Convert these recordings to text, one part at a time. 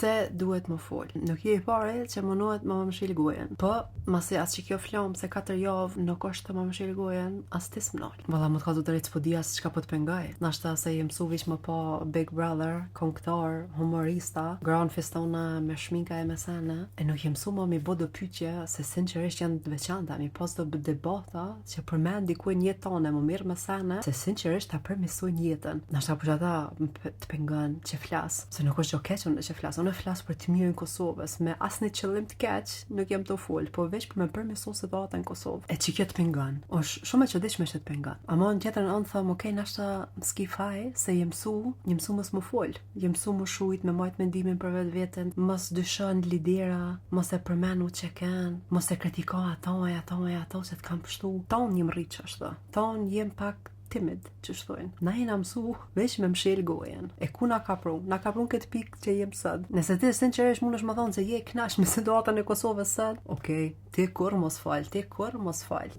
pse duhet më fol. Nuk je i pare që mënohet më mshil gojen. Po, masi as që kjo flam se 4 javë nuk është të më mshil gojen, as ti s'mnol. Valla më të ka du drejt s'po di as çka po të pengaj. Nashta se jem su vish më pa Big Brother, konktar, humorista, gran festona me shminka e me sene, e nuk jem su më mi bo do pyetje se sinqerisht janë të veçanta, mi pas do debata që përmend dikujt jetën tonë më mirë me sene, se sinqerisht ta përmisojnë jetën. Nashta për ata të pengon që flas, se nuk është gjë keq unë që flas. Unë flas për të mirën e Kosovës, me asnjë qëllim të keq, nuk jam të fol, po veç për me përmirësuar situatën në Kosovë. E çka të pengon? Është shumë e çuditshme që të pengon. Ama në tjetrën anë them, okay, nashta s'ki faj se jem mësu mos më fol. Jem mësu më shujt me majt mendimin për vetveten, mos dyshon lidera, mos e përmend që kanë, mos e kritiko ato që të kanë pështu. Ton jem rriç ashtu. Ton jem pak timid, që shtojnë. Na jena mësu veç me mshel gojen. E ku na ka pru? Na ka pru këtë pikë që jem sot. Nëse ti sinqerisht mundesh më thonë se je kënaq me situatën e Kosovës sot, okay, ti kur mos fal.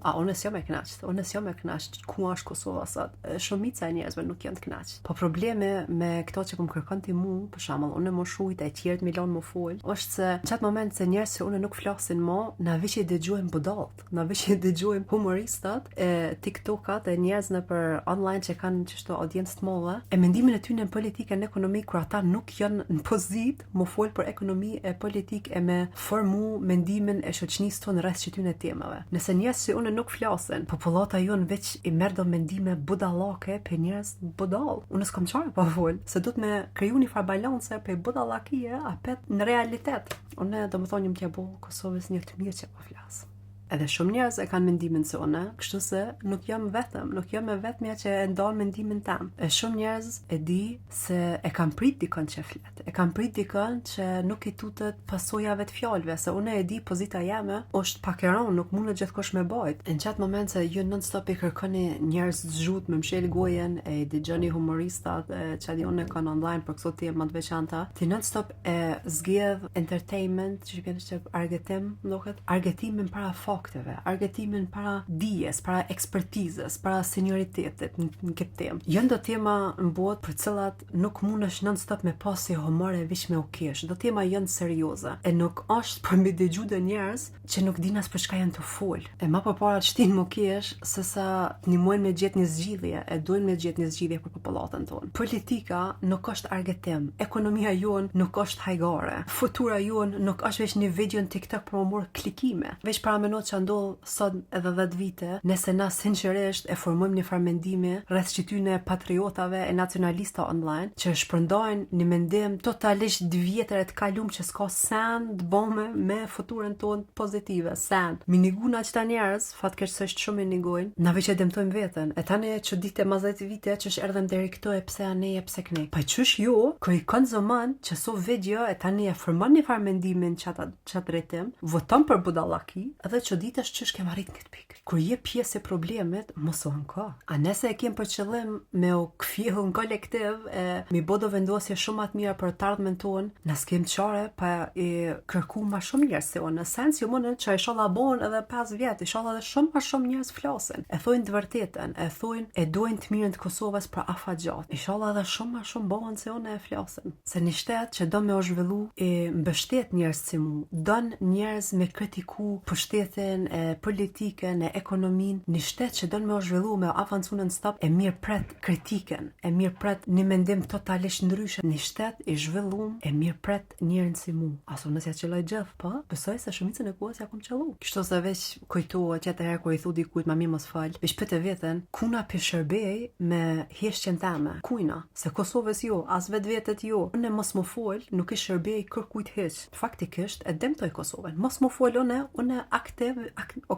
A unë s'jam e kënaq. Ku është Kosova sot? Shumica e njerëzve nuk janë të kënaq. Po problemi me këto që kum kërkon ti mu, për shembull, unë më shujt e tjerë milon më fol, është se në çat moment se njerëz që unë nuk flasin më, na viçi dëgjojmë budallt, na viçi dëgjojmë humoristat e TikTokat e njerëz në për online që kanë çështë audiencë të mëdha, e mendimin e tyre në politikën ekonomik kur ata nuk janë në pozitë më fol për ekonomi e politikë e me formu mendimin e shoqënisë tonë rreth çtyne temave. Nëse njerëz që unë nuk flasin, popullata jonë veç i merr do mendime budallake për njerëz budall. Unë s'kam çfarë pa fol, se do të me kriju një farë balance për budallakie apet në realitet. Unë do të thonë një t'ja bo Kosovës një të mirë që po flas. Edhe shumë njerëz e kanë mendimin se unë, kështu se nuk jam e vetmja që e ndon mendimin tam. E shumë njerëz e di se e kanë prit dikon që flet. E kanë prit dikon që nuk i tutet pasojave të fjalëve, se unë e di pozita jeme është pak e rëndë, nuk mundet gjithkosh me bajt. Në çat moment se ju non-stop i kërkoni njerëz të zhut me mshel gojen, e dëgjoni humoristat që di unë kanë online për këto tema të veçanta, ti non-stop e zgjedh entertainment, që shqiptar që argëtim, ndohet argëtimin para fakteve, argëtimin para dijes, para ekspertizës, para senioritetit në këtë temë. Janë do tema në botë për cilat nuk mundesh non-stop me pasi humor e vish me ukesh. Do tema janë serioze. E nuk është për mbi dëgju dhe njerëz që nuk din as për çka janë të fol. E më përpara të shtin më ukesh se sa të ndihmojnë me gjetë një zgjidhje, e duhen me gjetë një zgjidhje për popullatën tonë. Politika nuk është argëtim, ekonomia jon nuk është hajgare, futura jon nuk është veç një video në TikTok për më marr klikime. Veç para që ndodh sot edhe 10 vite, nëse na sinqerisht e formojmë një farë mendimi rreth çtyne patriotave e nacionalista online që shpërndajnë një mendim totalisht të vjetër e të kalum që s'ka sen të bëme me futurën tonë pozitive, sen. Miniguna qëta njerëz, fatkeqësisht shumë minigojnë, na veç e dëmtojmë veten. E tani që dite ma 10 vite që erdhem deri këto e pse anej e pse kënej. Pa qysh jo, kër i konzuman që so video e tani e formon një farë mendimin qatë drejtim, voton për budallaki, edhe që ditësh çish kem arrit në këtë pikë. Kur je pjesë e problemit, mos u anko. A nëse e kem për qëllim me u kthjell në kolektiv e mi bodo vendosje shumë më të mira për të ardhmen tonë, na s'kem çare pa e kërku më shumë njerëz se unë. Në sens që mundën që inshallah bon edhe 5 vjet, inshallah edhe shumë më shumë njerëz flasin. E thojnë të vërtetën, e thojnë e dojnë të mirën të Kosovës për afatgjat. Inshallah edhe shumë më shumë bon se unë e flasin. Se një shtet që do me u zhvillu e mbështet njerëz si mu, don njerëz me kritiku pushtetin e politikën, e ekonomin, një shtet që don me u zhvillu me avancu në stop e mirë pret kritiken, e mirë pret një mendim totalisht ndryshe. Një shtet i zhvillum e mirë pret njerën si mu. Aso nësja qëlloj gjithë, po, besoj se shumicën e kohës ja kom qëllu. Kështu se veç kujtohet qëtë herë kur i thu dikujt ma mi mos fal, veç pëtë veten, kuna për shërbej me heshtjen teme. Kujna, se Kosovës jo, as vetët jo. Unë mos më fol, nuk i shërbej kërkujt heq. Faktikisht e dëmtoj Kosovën. Mos më fol unë aktiv,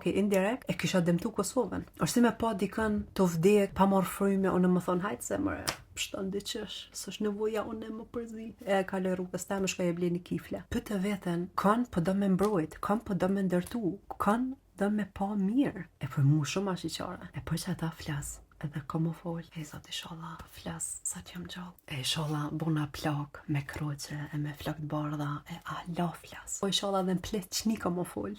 indirekt e kisha dëmtu Kosovën. Është si me pa dikën të vdek, pa marrë fryme, unë më thonë hajtë se mëre, pështon diqesh, s'është nevoja unë më përzi. E kaloj rrugës ta më shkoj e blej një kifle. Pëtë veten, kanë po do me mbrojt, kanë po do me ndërtu, kanë do me pa mirë. E për mu shumë ashtë i qare. E për që ata flasë. Edhe ka më fol, e zot inshallah flas sa të jam gjallë. E inshallah bona plak me kroqe e me flak të bardha e Allah flas. O inshallah dhe në plet qni ka më fol.